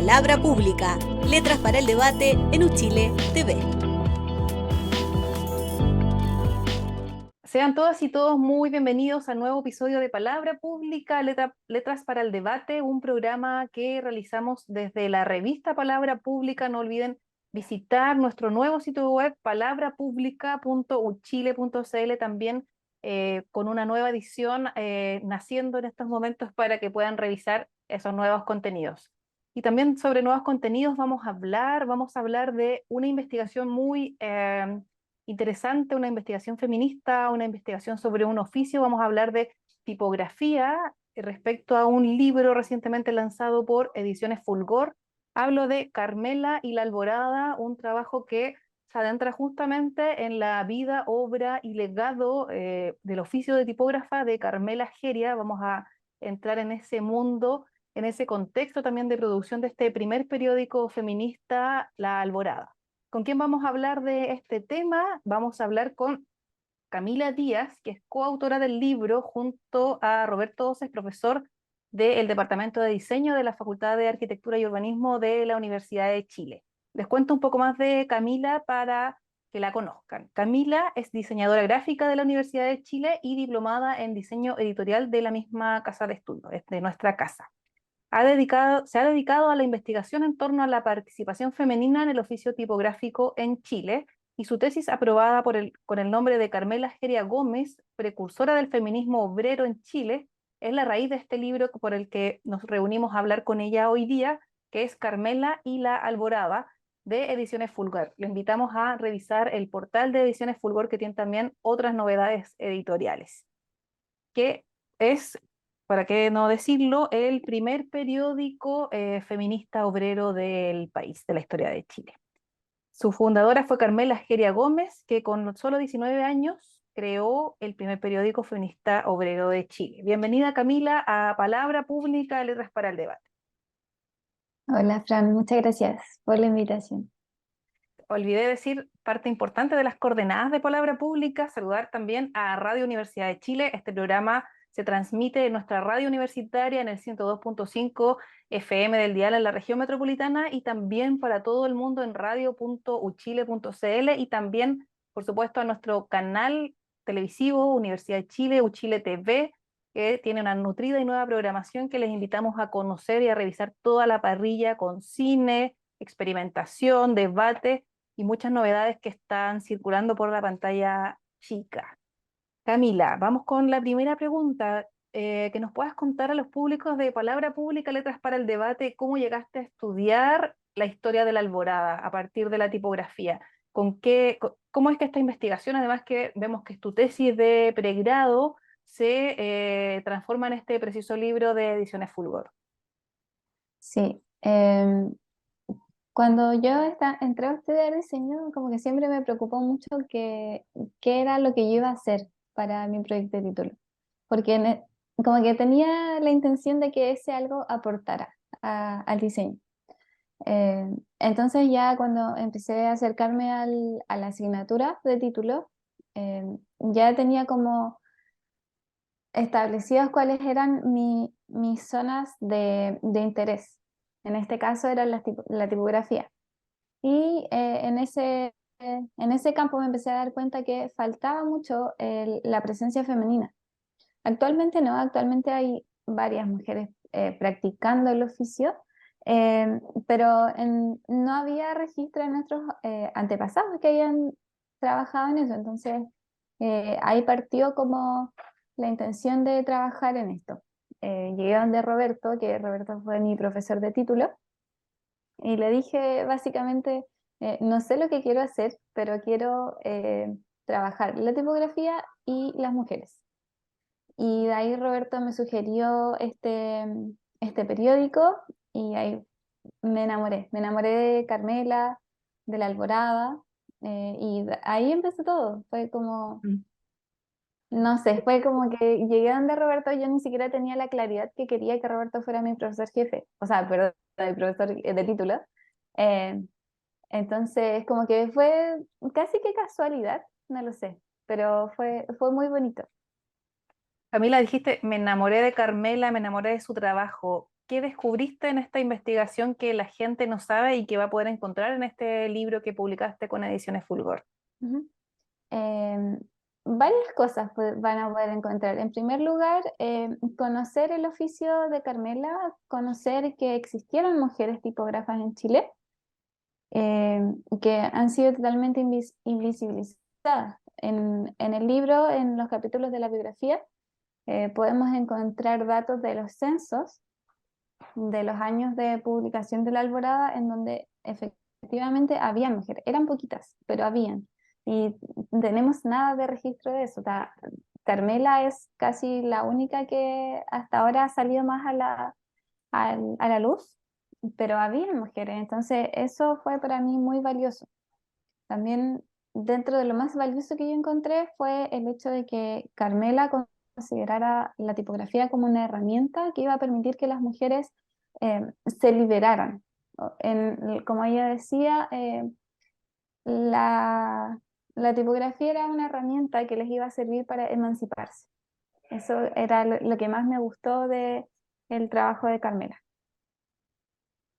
Palabra Pública, letras para el debate en Uchile TV. Sean todas y todos muy bienvenidos al nuevo episodio de Palabra Pública, Letras para el Debate, un programa que realizamos desde la revista Palabra Pública. No olviden visitar nuestro nuevo sitio web palabrapublica.uchile.cl, también con una nueva edición naciendo en estos momentos para que puedan revisar esos nuevos contenidos. Y también sobre nuevos contenidos vamos a hablar de una investigación muy interesante, una investigación feminista, una investigación sobre un oficio. Vamos a hablar de tipografía respecto a un libro recientemente lanzado por Ediciones Fulgor. Hablo de Carmela y la Alborada, un trabajo que se adentra justamente en la vida, obra y legado del oficio de tipógrafa de Carmela Geria. Vamos a entrar en ese mundo, en ese contexto también de producción de este primer periódico feminista, La Alborada. ¿Con quién vamos a hablar de este tema? Vamos a hablar con Camila Díaz, que es coautora del libro, junto a Roberto Oces, profesor del Departamento de Diseño de la Facultad de Arquitectura y Urbanismo de la Universidad de Chile. Les cuento un poco más de Camila para que la conozcan. Camila es diseñadora gráfica de la Universidad de Chile y diplomada en diseño editorial de la misma casa de estudio, de nuestra casa. Se ha dedicado a la investigación en torno a la participación femenina en el oficio tipográfico en Chile, y su tesis aprobada con el nombre de Carmela Geria Gómez, precursora del feminismo obrero en Chile, es la raíz de este libro por el que nos reunimos a hablar con ella hoy día, que es Carmela y la Alborada, de Ediciones Fulgor. Le invitamos a revisar el portal de Ediciones Fulgor, que tiene también otras novedades editoriales, que es, para qué no decirlo, el primer periódico feminista obrero del país, de la historia de Chile. Su fundadora fue Carmela Geria Gómez, que con solo 19 años creó el primer periódico feminista obrero de Chile. Bienvenida, Camila, a Palabra Pública, Letras para el Debate. Hola Fran, muchas gracias por la invitación. Olvidé decir parte importante de las coordenadas de Palabra Pública, saludar también a Radio Universidad de Chile. Este programa se transmite en nuestra radio universitaria en el 102.5 FM del dial en la región metropolitana, y también para todo el mundo en radio.uchile.cl, y también, por supuesto, a nuestro canal televisivo Universidad de Chile, Uchile TV, que tiene una nutrida y nueva programación que les invitamos a conocer y a revisar toda la parrilla con cine, experimentación, debate y muchas novedades que están circulando por la pantalla chica. Camila, vamos con la primera pregunta. Que nos puedas contar a los públicos de Palabra Pública, Letras para el Debate, cómo llegaste a estudiar la historia de la Alborada a partir de la tipografía. ¿Cómo es que esta investigación, además que vemos que es tu tesis de pregrado, se transforma en este preciso libro de Ediciones Fulgor? Sí, cuando yo entré a estudiar diseño, como que siempre me preocupó mucho qué era lo que yo iba a hacer para mi proyecto de título, porque como que tenía la intención de que ese algo aportara al diseño. Entonces ya cuando empecé a acercarme a la asignatura de título, ya tenía como establecidos cuáles eran mis zonas de interés. En este caso era la tipografía. Y en ese campo me empecé a dar cuenta que faltaba mucho la presencia femenina. Actualmente no, actualmente hay varias mujeres practicando el oficio, pero no había registro en nuestros antepasados que hayan trabajado en eso. Entonces ahí partió como la intención de trabajar en esto. Llegué donde Roberto, que Roberto fue mi profesor de título, y le dije básicamente, no sé lo que quiero hacer, pero quiero trabajar la tipografía y las mujeres. Y de ahí Roberto me sugirió este periódico, y ahí me enamoré de Carmela, de la Alborada, y ahí empezó todo. Fue como, no sé, fue como que llegué donde Roberto, yo ni siquiera tenía la claridad que quería que Roberto fuera mi profesor jefe, o sea, perdón, mi profesor de título. Eh, entonces, como que fue casi que casualidad, no lo sé, pero fue muy bonito. Camila, dijiste, me enamoré de Carmela, me enamoré de su trabajo. ¿qué descubriste en esta investigación que la gente no sabe y que va a poder encontrar en este libro que publicaste con Ediciones Fulgor? Ujú. Em, Varias cosas van a poder encontrar. En primer lugar, conocer el oficio de Carmela, conocer que existieron mujeres tipógrafas en Chile, que han sido totalmente invisibilizadas. En el libro, en los capítulos de la biografía, podemos encontrar datos de los censos de los años de publicación de La Alborada, en donde efectivamente había mujeres, eran poquitas, pero habían. Y tenemos nada de registro de eso. Carmela es casi la única que hasta ahora ha salido más a la luz, pero había mujeres, entonces eso fue para mí muy valioso. También dentro de lo más valioso que yo encontré fue el hecho de que Carmela considerara la tipografía como una herramienta que iba a permitir que las mujeres se liberaran. Como ella decía, la, la tipografía era una herramienta que les iba a servir para emanciparse. Eso era lo que más me gustó de el trabajo de Carmela.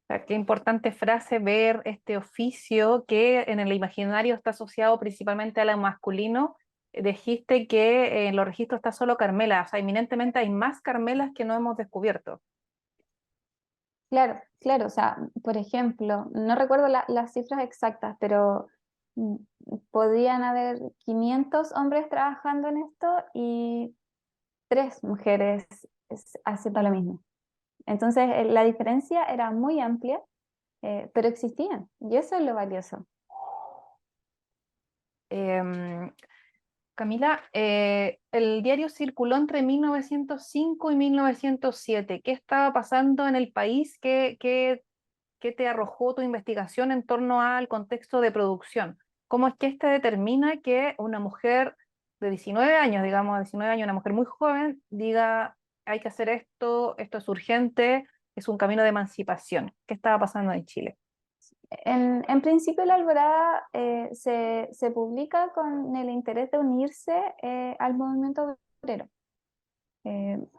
O sea, qué importante frase ver este oficio que en el imaginario está asociado principalmente a lo masculino. Dijiste que en los registros está solo Carmela, o sea, eminentemente hay más Carmelas que no hemos descubierto. Claro, claro, o sea, por ejemplo, no recuerdo las cifras exactas, pero mm, podían haber 500 hombres trabajando en esto y 3 mujeres haciendo lo mismo. Entonces, la diferencia era muy amplia, pero existían, y eso es lo valioso. Em, Camila, el diario circuló entre 1905 y 1907. ¿Qué estaba pasando en el país? ¿Qué te arrojó tu investigación en torno al contexto de producción? ¿Cómo es que este determina que una mujer de 19 años, digamos, 19 años, una mujer muy joven, diga, hay que hacer esto, esto es urgente, es un camino de emancipación? ¿Qué estaba pasando en Chile? En principio, La Alborada se publica con el interés de unirse al movimiento obrero.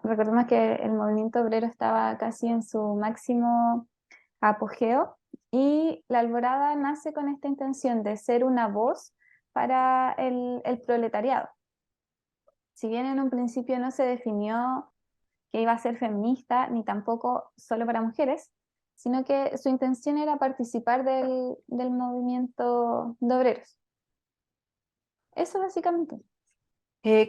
Recordemos que el movimiento obrero estaba casi en su máximo apogeo y La Alborada nace con esta intención de ser una voz para el proletariado. Si bien en un principio no se definió que iba a ser feminista ni tampoco solo para mujeres, sino que su intención era participar del movimiento de obreros. Eso básicamente.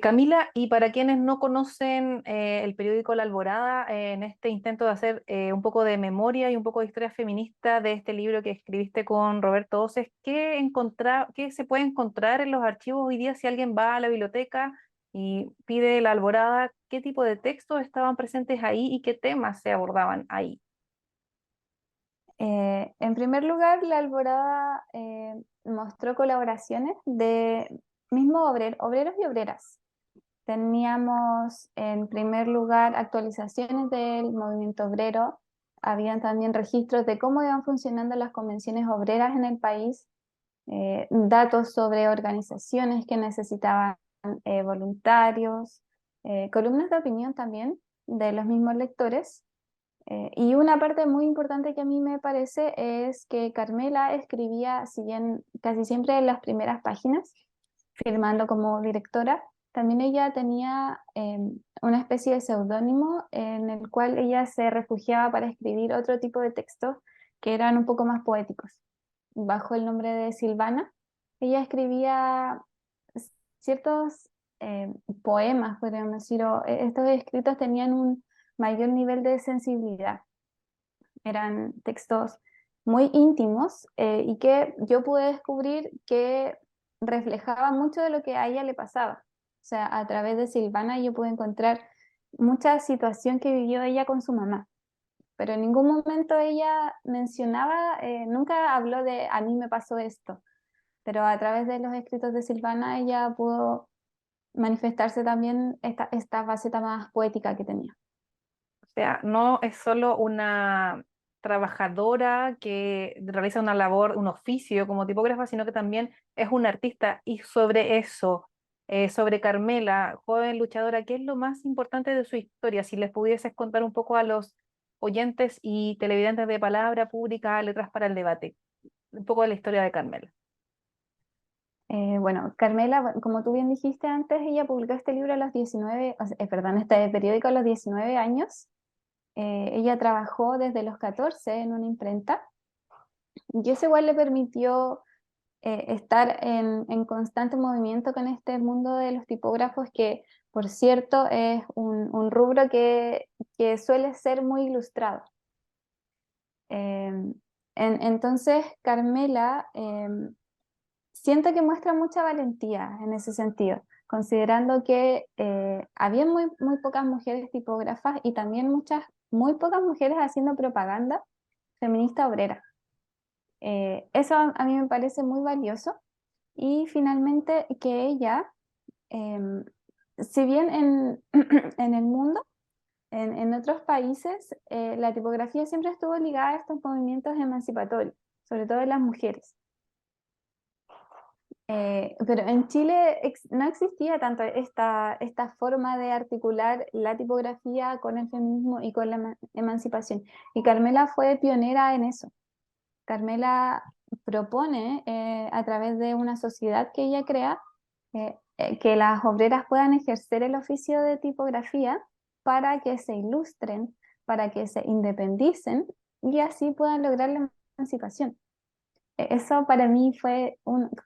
Camila, y para quienes no conocen el periódico La Alborada, en este intento de hacer un poco de memoria y un poco de historia feminista de este libro que escribiste con Roberto Oces, ¿qué se puede encontrar en los archivos hoy día si alguien va a la biblioteca y pide La Alborada? ¿Qué tipo de textos estaban presentes ahí y qué temas se abordaban ahí? En primer lugar, La Alborada mostró colaboraciones de mismos obreros y obreras. Teníamos en primer lugar actualizaciones del movimiento obrero, habían también registros de cómo iban funcionando las convenciones obreras en el país, datos sobre organizaciones que necesitaban voluntarios, columnas de opinión también de los mismos lectores. Y una parte muy importante que a mí me parece es que Carmela escribía, si bien casi siempre en las primeras páginas, firmando como directora, también ella tenía una especie de seudónimo en el cual ella se refugiaba para escribir otro tipo de textos que eran un poco más poéticos. Bajo el nombre de Silvana, ella escribía ciertos poemas, podríamos decir, o estos escritos tenían un mayor nivel de sensibilidad. Eran textos muy íntimos y que yo pude descubrir que reflejaban mucho de lo que a ella le pasaba. O sea, a través de Silvana yo pude encontrar mucha situación que vivió ella con su mamá, pero en ningún momento ella mencionaba, nunca habló de a mí me pasó esto, pero a través de los escritos de Silvana ella pudo manifestarse también esta faceta más poética que tenía. O sea, no es solo una trabajadora que realiza una labor, un oficio como tipógrafa, sino que también es una artista. Y sobre eso, sobre Carmela, joven luchadora, ¿qué es lo más importante de su historia? Si les pudieses contar un poco a los oyentes y televidentes de Palabra Pública, Letras para el Debate? Un poco de la historia de Carmela. Bueno, Carmela, como tú bien dijiste antes, ella publicó este libro a los 19, perdón, este periódico a los 19 años. Ella trabajó desde los 14 en una imprenta y eso igual le permitió estar en constante movimiento con este mundo de los tipógrafos, que por cierto es un rubro que suele ser muy ilustrado. Entonces, Carmela siento que muestra mucha valentía en ese sentido, considerando que había muy pocas mujeres tipógrafas y también muy pocas mujeres haciendo propaganda feminista obrera. Eso a mí me parece muy valioso. Y finalmente que ella, em, si bien en el mundo, en otros países, la tipografía siempre estuvo ligada a estos movimientos emancipatorios, sobre todo de las mujeres. Pero en Chile no existía tanto esta forma de articular la tipografía con el feminismo y con la emancipación. Y Carmela fue pionera en eso. Carmela propone, a través de una sociedad que ella crea, que las obreras puedan ejercer el oficio de tipografía para que se ilustren, para que se independicen y así puedan lograr la emancipación. Eso para mí fue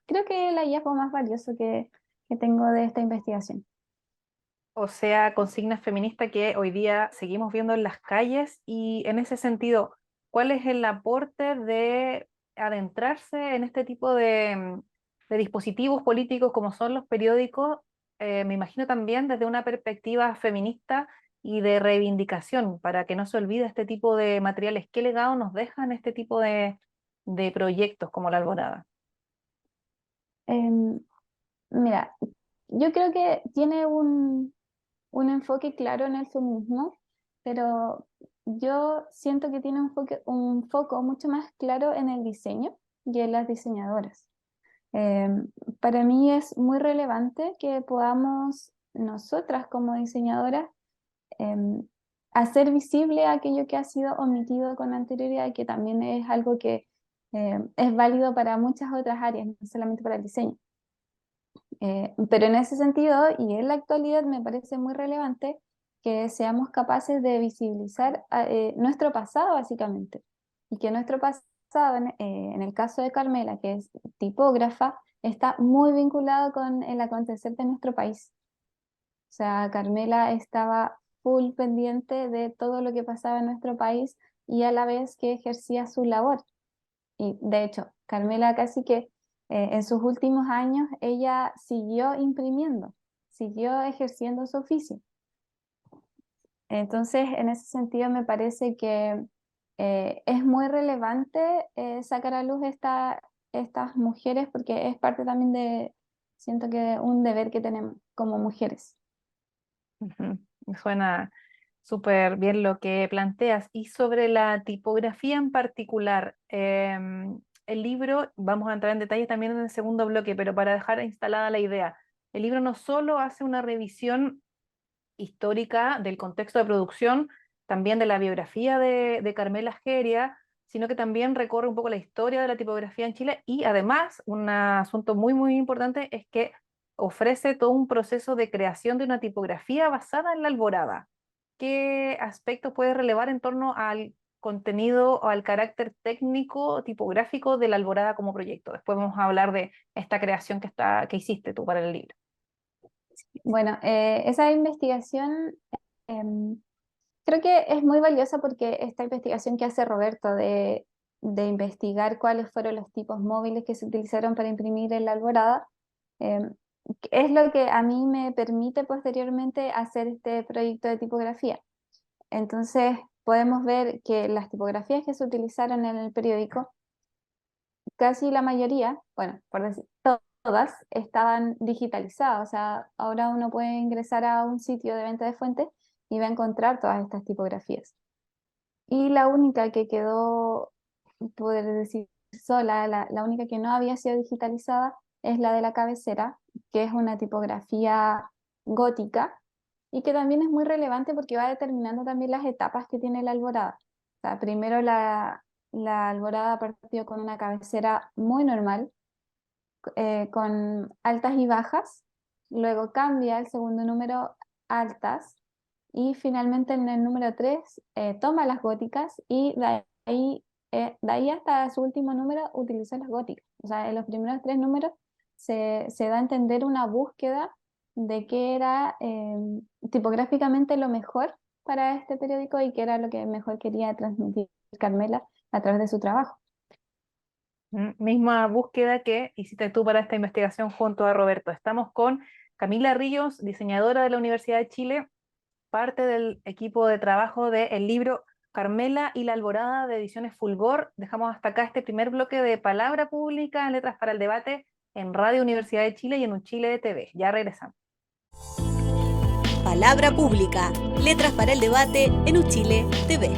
creo que el hallazgo más valioso que tengo de esta investigación. O sea, consignas feministas que hoy día seguimos viendo en las calles y en ese sentido, ¿cuál es el aporte de adentrarse en este tipo de dispositivos políticos como son los periódicos? Me imagino también desde una perspectiva feminista y de reivindicación, para que no se olvide este tipo de materiales. ¿Qué legado nos dejan este tipo de proyectos como la Alborada? Em, Mira, yo creo que tiene un enfoque claro en el feminismo, pero yo siento que tiene un foco mucho más claro en el diseño y en las diseñadoras. Para mí es muy relevante que podamos nosotras como diseñadoras em, hacer visible aquello que ha sido omitido con anterioridad y que también es algo que es válido para muchas otras áreas, no solamente para el diseño. Pero en ese sentido, y en la actualidad, me parece muy relevante que seamos capaces de visibilizar nuestro pasado, básicamente. Y que nuestro pasado, en el caso de Carmela, que es tipógrafa, está muy vinculado con el acontecer de nuestro país. O sea, Carmela estaba full pendiente de todo lo que pasaba en nuestro país y a la vez que ejercía su labor. Y de hecho, Carmela casi que en sus últimos años ella siguió imprimiendo, siguió ejerciendo su oficio. Entonces, en ese sentido me parece que es muy relevante sacar a luz estas mujeres porque es parte también siento que un deber que tenemos como mujeres. Ujú. Suena súper bien lo que planteas. Y sobre la tipografía en particular, el libro, vamos a entrar en detalle también en el segundo bloque, pero para dejar instalada la idea, el libro no solo hace una revisión histórica del contexto de producción, también de la biografía de Carmela Geria, sino que también recorre un poco la historia de la tipografía en Chile y además un asunto muy importante es que ofrece todo un proceso de creación de una tipografía basada en la Alborada. ¿Qué aspectos puedes relevar en torno al contenido o al carácter técnico tipográfico de la Alborada como proyecto? Después vamos a hablar de esta creación que hiciste tú para el libro. Bueno, esa investigación em, creo que es muy valiosa porque esta investigación que hace Roberto de investigar cuáles fueron los tipos móviles que se utilizaron para imprimir en la Alborada, em, es lo que a mí me permite posteriormente hacer este proyecto de tipografía. Entonces, podemos ver que las tipografías que se utilizaron en el periódico, casi la mayoría, bueno, por decir todas, estaban digitalizadas. O sea, ahora uno puede ingresar a un sitio de venta de fuentes y va a encontrar todas estas tipografías. Y la única que quedó, poder decir, sola, la única que no había sido digitalizada es la de la cabecera, que es una tipografía gótica, y que también es muy relevante porque va determinando también las etapas que tiene la alborada. O sea, primero la alborada partió con una cabecera muy normal, con altas y bajas, luego cambia el segundo número altas, y finalmente en el número 3 toma las góticas, y de ahí hasta su último número utilizó las góticas. O sea, en los primeros 3 números se da a entender una búsqueda de qué era tipográficamente lo mejor para este periódico y qué era lo que mejor quería transmitir Carmela a través de su trabajo. Misma búsqueda que hiciste tú para esta investigación junto a Roberto. Estamos con Camila Ríos, diseñadora de la Universidad de Chile, parte del equipo de trabajo del libro Carmela y la Alborada de Ediciones Fulgor. Dejamos hasta acá este primer bloque de Palabra Pública en Letras para el Debate en Radio Universidad de Chile y en Uchile TV. Ya regresamos. Palabra Pública, Letras para el Debate en Uchile TV.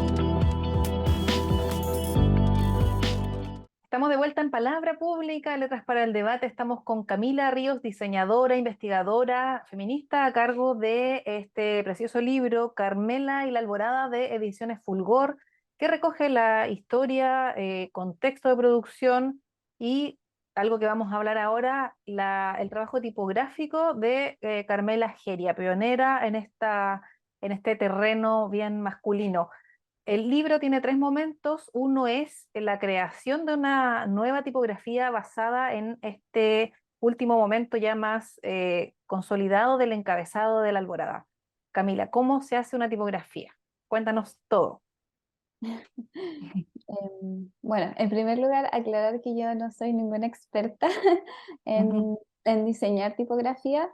Estamos de vuelta en Palabra Pública, Letras para el Debate. Estamos con Camila Ríos, diseñadora, investigadora, feminista, a cargo de este precioso libro, Carmela y la Alborada de Ediciones Fulgor, que recoge la historia, contexto de producción y algo que vamos a hablar ahora, el trabajo tipográfico de Carmela Geria, pionera en este terreno bien masculino. El libro tiene 3 momentos. Uno es la creación de una nueva tipografía basada en este último momento ya más consolidado del encabezado de la Alborada. Camila, ¿cómo se hace una tipografía? Cuéntanos todo. Bueno, en primer lugar, aclarar que yo no soy ninguna experta Ujú, en diseñar tipografías.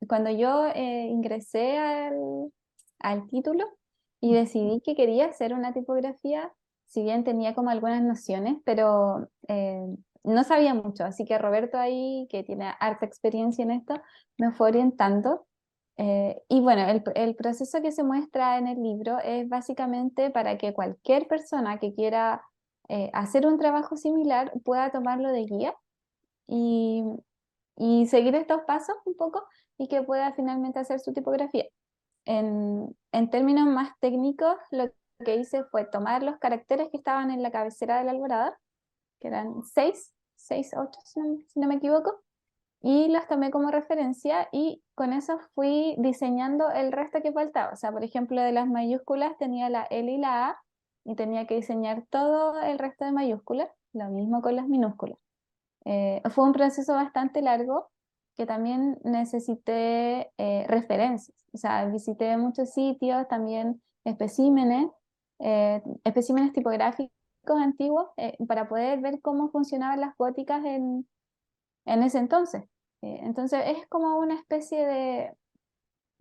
Cuando yo ingresé al título y decidí que quería hacer una tipografía, si bien tenía como algunas nociones, pero no sabía mucho, así que Roberto ahí, que tiene harta experiencia en esto, me fue orientando. Y bueno, el proceso que se muestra en el libro es básicamente para que cualquier persona que quiera hacer un trabajo similar pueda tomarlo de guía y, y seguir estos pasos un poco, y que pueda finalmente hacer su tipografía. En términos más técnicos, lo que hice fue tomar los caracteres que estaban en la cabecera de la Alborada, que eran 8 si no me equivoco, y las tomé como referencia, y con eso fui diseñando el resto que faltaba. O sea, por ejemplo, de las mayúsculas tenía la L y la A, y tenía que diseñar todo el resto de mayúsculas, lo mismo con las minúsculas. Fue un proceso bastante largo, que también necesité referencias. O sea, visité muchos sitios, también especímenes tipográficos antiguos, para poder ver cómo funcionaban las góticas en ese entonces. Entonces es como una especie de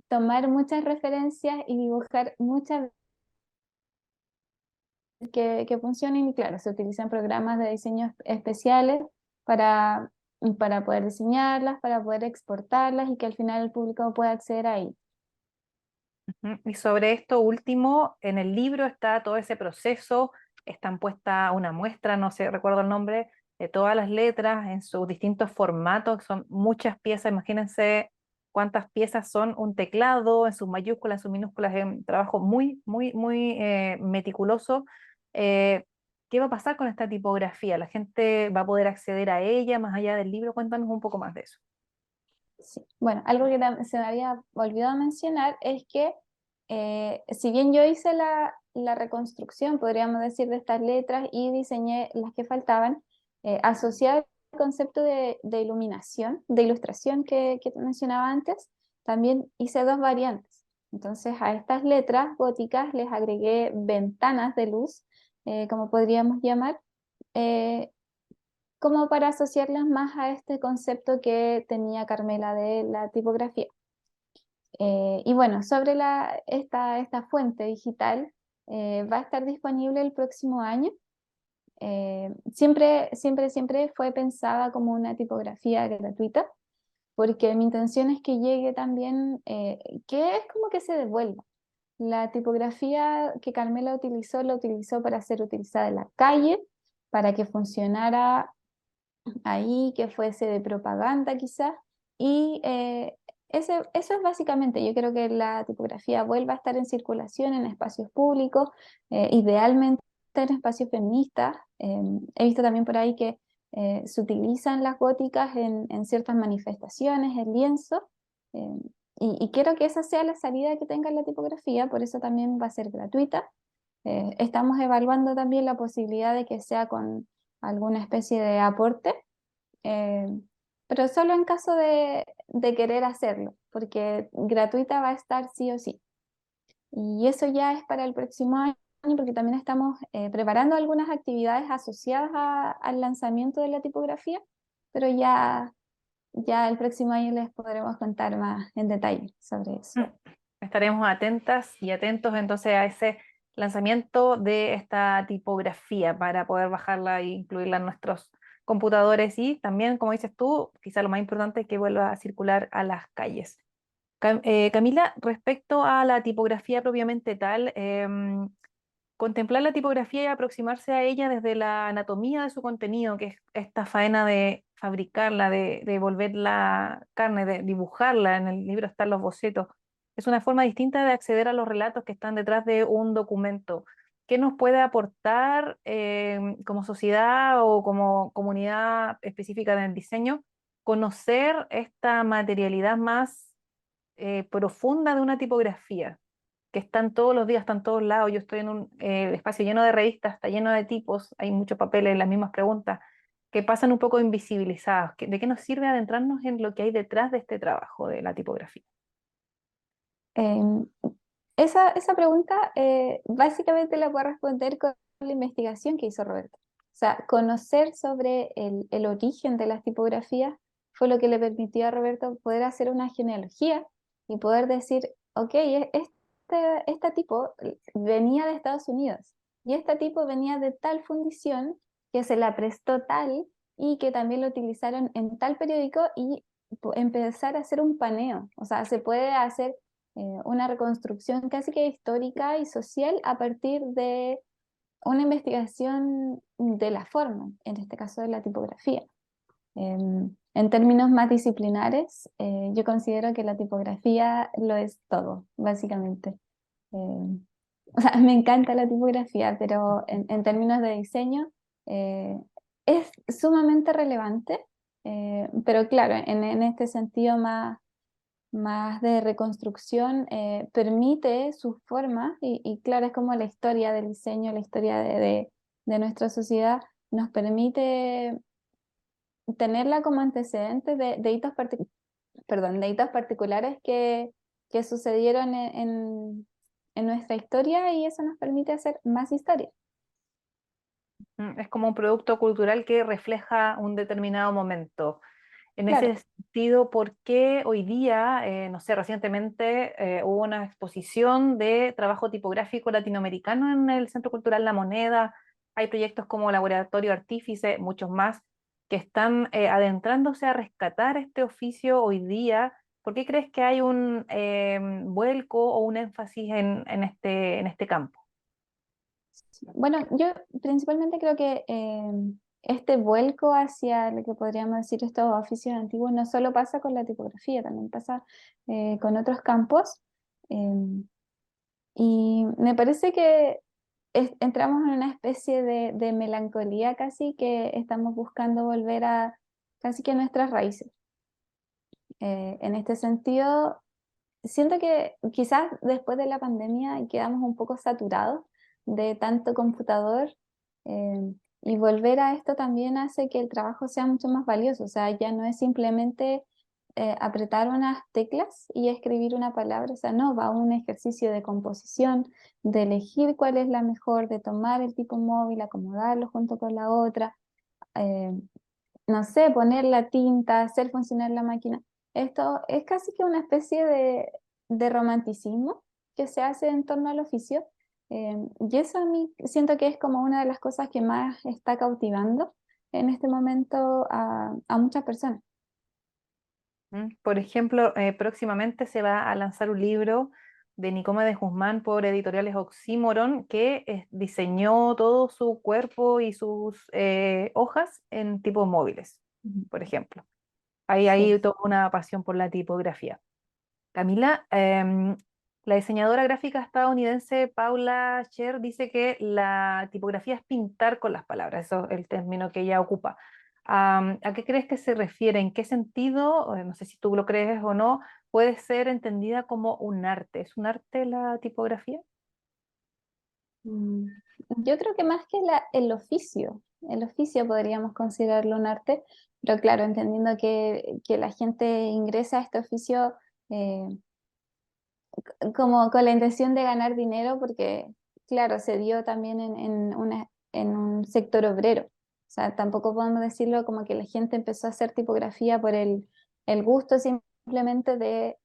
tomar muchas referencias y dibujar muchas que funcionen, y claro, se utilizan programas de diseño especiales para, para poder diseñarlas, para poder exportarlas y que al final el público pueda acceder a ellas. ujú. Y sobre esto último, en el libro está todo ese proceso, están puesta una muestra, no sé, recuerdo el nombre, de todas las letras en sus distintos formatos, son muchas piezas, imagínense cuántas piezas son un teclado, en sus mayúsculas, en sus minúsculas, es un trabajo muy, muy, muy meticuloso. Eh, ¿Qué va a pasar con esta tipografía? ¿La gente va a poder acceder a ella más allá del libro? Cuéntanos un poco más de eso. Sí. Bueno, algo que se me había olvidado mencionar es que si bien yo hice la reconstrucción, podríamos decir, de estas letras y diseñé las que faltaban, asociado al concepto de iluminación, de ilustración que te mencionaba antes, también hice 2 variantes. Entonces a estas letras góticas les agregué ventanas de luz, como podríamos llamar, eh, como para asociarlas más a este concepto que tenía Carmela de la tipografía. Y bueno, sobre esta fuente digital, va a estar disponible el próximo año. Siempre fue pensada como una tipografía gratuita, porque mi intención es que llegue también, que es como que se devuelva. La tipografía que Carmela utilizó, la utilizó para ser utilizada en la calle, para que funcionara ahí, que fuese de propaganda quizás, y Eso es básicamente, yo creo que la tipografía vuelva a estar en circulación en espacios públicos, idealmente en espacios feministas. He visto también por ahí que se utilizan las góticas en ciertas manifestaciones, en lienzo, eh, y quiero que esa sea la salida que tenga la tipografía, por eso también va a ser gratuita. Estamos evaluando también la posibilidad de que sea con alguna especie de aporte, eh, pero solo en caso de querer hacerlo, porque gratuita va a estar sí o sí. Y eso ya es para el próximo año, porque también estamos preparando algunas actividades asociadas al lanzamiento de la tipografía, pero ya el próximo año les podremos contar más en detalle sobre eso. Estaremos atentas y atentos entonces a ese lanzamiento de esta tipografía para poder bajarla e incluirla en nuestros computadores y también, como dices tú, quizá lo más importante es que vuelva a circular a las calles. Camila, respecto a la tipografía propiamente tal, contemplar la tipografía y aproximarse a ella desde la anatomía de su contenido, que es esta faena de fabricarla, de volverla carne, de dibujarla, en el libro están los bocetos, es una forma distinta de acceder a los relatos que están detrás de un documento. ¿Qué nos puede aportar como sociedad o como comunidad específica del diseño conocer esta materialidad más profunda de una tipografía? Que están todos los días, están todos lados. Yo estoy en un espacio lleno de revistas, está lleno de tipos, hay muchos papeles, las mismas preguntas, que pasan un poco invisibilizadas. ¿De qué nos sirve adentrarnos en lo que hay detrás de este trabajo de la tipografía? Eh, esa pregunta básicamente la puedo responder con la investigación que hizo Roberto. O sea, conocer sobre el origen de las tipografías fue lo que le permitió a Roberto poder hacer una genealogía y poder decir, ok, este tipo venía de Estados Unidos y este tipo venía de tal fundición que se la prestó tal y que también lo utilizaron en tal periódico y empezar a hacer un paneo. O sea, se puede hacer una reconstrucción casi que histórica y social a partir de una investigación de la forma, en este caso de la tipografía. En términos más disciplinares, yo considero que la tipografía lo es todo, básicamente. O sea, me encanta la tipografía, pero en términos de diseño es sumamente relevante, pero claro, en este sentido más de reconstrucción, permite sus formas y claro, es como la historia del diseño, la historia de nuestra sociedad, nos permite tenerla como antecedente de hitos, perdón, de hitos particulares que sucedieron en nuestra historia y eso nos permite hacer más historia. Es como un producto cultural que refleja un determinado momento. En Claro. ese sentido, ¿por qué hoy día, no sé, recientemente hubo una exposición de trabajo tipográfico latinoamericano en el Centro Cultural La Moneda? Hay proyectos como Laboratorio Artífice, muchos más, que están adentrándose a rescatar este oficio hoy día. ¿Por qué crees que hay un vuelco o un énfasis en este campo? Bueno, yo principalmente creo que este vuelco hacia lo que podríamos decir estos oficios antiguos no solo pasa con la tipografía, también pasa con otros campos. Y me parece que entramos en una especie de melancolía casi que estamos buscando volver a casi que a nuestras raíces. En este sentido, siento que quizás después de la pandemia quedamos un poco saturados de tanto computador, y volver a esto también hace que el trabajo sea mucho más valioso. O sea, ya no es simplemente apretar unas teclas y escribir una palabra. O sea, no, va un ejercicio de composición, de elegir cuál es la mejor, de tomar el tipo móvil, acomodarlo junto con la otra. eh, no sé, poner la tinta, hacer funcionar la máquina. Esto es casi que una especie de romanticismo que se hace en torno al oficio. Y eso a mí siento que es como una de las cosas que más está cautivando en este momento a muchas personas. Por ejemplo, próximamente se va a lanzar un libro de Nicomedes Guzmán por Editoriales Oxímoron, que diseñó todo su cuerpo y sus hojas en tipos móviles, Ujú. por ejemplo. Ahí Sí. hay toda una pasión por la tipografía. Camila, la diseñadora gráfica estadounidense Paula Scher dice que la tipografía es pintar con las palabras, eso es el término que ella ocupa. ¿A qué crees que se refiere? ¿En qué sentido, no sé si tú lo crees o no, puede ser entendida como un arte? ¿Es un arte la tipografía? Mm, Yo creo que más que el oficio podríamos considerarlo un arte, pero claro, entendiendo que la gente ingresa a este oficio eh, como con la intención de ganar dinero, porque claro, se dio también en un sector obrero. O sea, tampoco podemos decirlo como que la gente empezó a hacer tipografía por el gusto simplemente de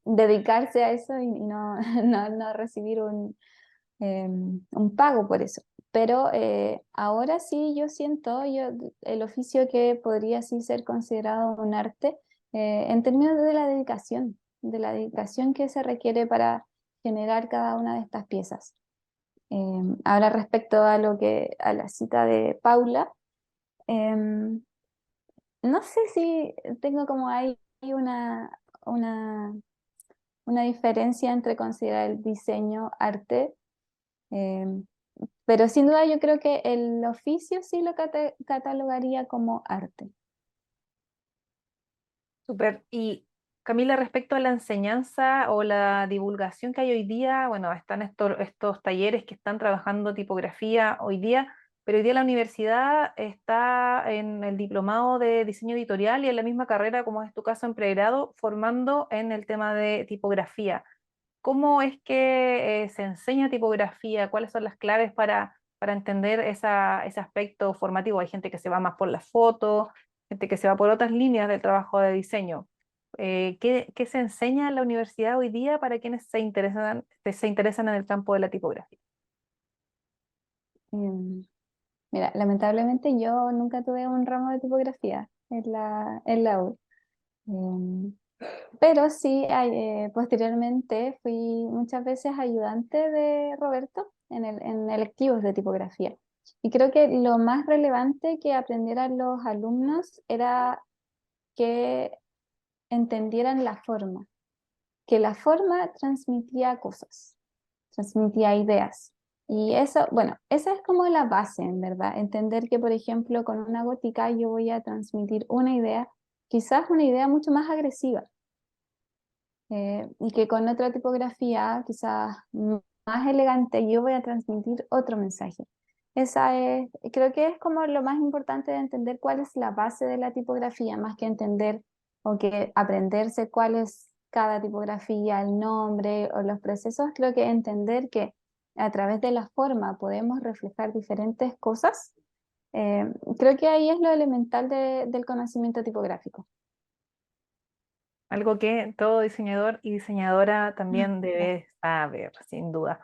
dedicarse a eso y no, no recibir un pago por eso. Pero ahora sí yo siento el oficio que podría sí ser considerado un arte en términos de la dedicación que se requiere para generar cada una de estas piezas. Ahora respecto a a la cita de Paula, em, no sé si tengo como ahí una, una diferencia entre considerar el diseño arte. em, Pero sin duda yo creo que el oficio sí lo catalogaría como arte. Súper. Y Camila, respecto a la enseñanza o la divulgación que hay hoy día, bueno, están estos talleres que están trabajando tipografía hoy día, pero hoy día la universidad está en el diplomado de diseño editorial y en la misma carrera, como es tu caso en pregrado, formando en el tema de tipografía. ¿Cómo es que se enseña tipografía? ¿Cuáles son las claves para entender ese aspecto formativo? Hay gente que se va más por la foto, gente que se va por otras líneas del trabajo de diseño. ¿Qué se enseña en la universidad hoy día para quienes se interesan en el campo de la tipografía? Em, Mira, lamentablemente yo nunca tuve un ramo de tipografía en la U. Em, pero sí, posteriormente fui muchas veces ayudante de Roberto en electivos de tipografía. Y creo que lo más relevante que aprendieran los alumnos era que entendieran la forma, que la forma transmitía cosas, transmitía ideas. Y eso, bueno, esa es como la base, en verdad. Entender que, por ejemplo, con una gótica yo voy a transmitir una idea, quizás una idea mucho más agresiva, y que con otra tipografía, quizás más elegante, yo voy a transmitir otro mensaje. Creo que es como lo más importante de entender cuál es la base de la tipografía, más que entender o que aprenderse cuál es cada tipografía, el nombre o los procesos. Creo que entender que a través de la forma podemos reflejar diferentes cosas. eh, Creo que ahí es lo elemental del conocimiento tipográfico. Algo que todo diseñador y diseñadora también debe saber, sin duda.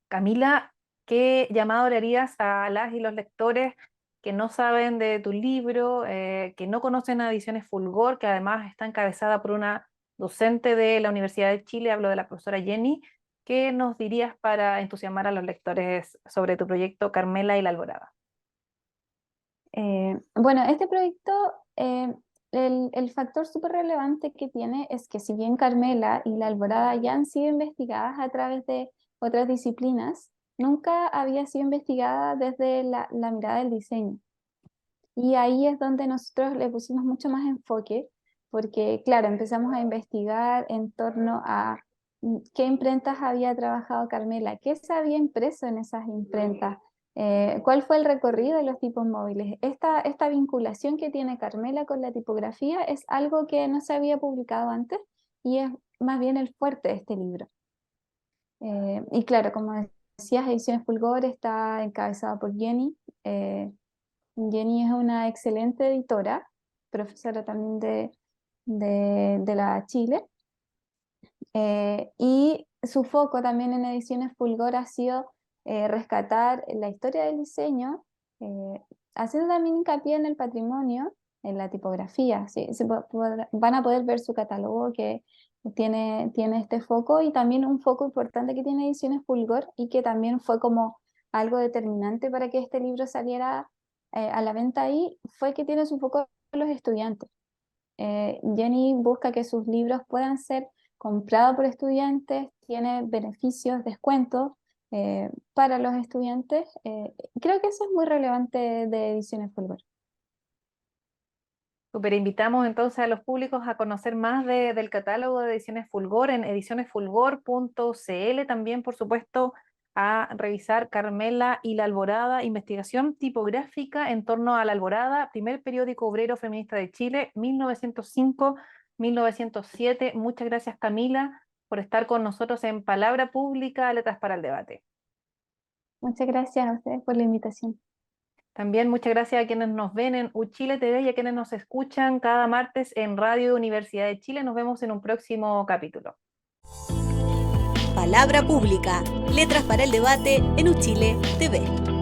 Camila, ¿qué llamado le harías a las y los lectores que no saben de tu libro, que no conocen a Ediciones Fulgor, que además está encabezada por una docente de la Universidad de Chile, hablo de la profesora Jenny? ¿Qué nos dirías para entusiasmar a los lectores sobre tu proyecto Carmela y la Alborada? Bueno, este proyecto, el factor súper relevante que tiene es que si bien Carmela y la Alborada ya han sido investigadas a través de otras disciplinas, nunca había sido investigada desde la mirada del diseño. Y ahí es donde nosotros le pusimos mucho más enfoque, porque claro, empezamos a investigar en torno a qué imprentas había trabajado Carmela, qué se había impreso en esas imprentas, cuál fue el recorrido de los tipos móviles. Esta vinculación que tiene Carmela con la tipografía es algo que no se había publicado antes y es más bien el fuerte de este libro. Y claro, como decías, Ediciones Fulgor está encabezada por Jenny. Jenny es una excelente editora, profesora también de la Chile, y su foco también en Ediciones Fulgor ha sido rescatar la historia del diseño, eh, haciendo también hincapié en el patrimonio, en la tipografía. ¿Sí? Van a poder ver su catálogo que tiene este foco y también un foco importante que tiene Ediciones Fulgor y que también fue como algo determinante para que este libro saliera a la venta ahí, fue que tiene su foco en los estudiantes. Jenny busca que sus libros puedan ser comprado por estudiantes, tiene beneficios, descuentos para los estudiantes. Creo que eso es muy relevante de Ediciones Fulgor. Super, invitamos entonces a los públicos a conocer más del catálogo de Ediciones Fulgor en edicionesfulgor.cl. También, por supuesto, a revisar Carmela y la Alborada, investigación tipográfica en torno a la Alborada, primer periódico obrero feminista de Chile, 1905-1907. Muchas gracias, Camila, por estar con nosotros en Palabra Pública, Letras para el Debate. Muchas gracias a ustedes por la invitación. También muchas gracias a quienes nos ven en Uchile TV y a quienes nos escuchan cada martes en Radio Universidad de Chile. Nos vemos en un próximo capítulo. Palabra Pública, Letras para el Debate en Uchile TV.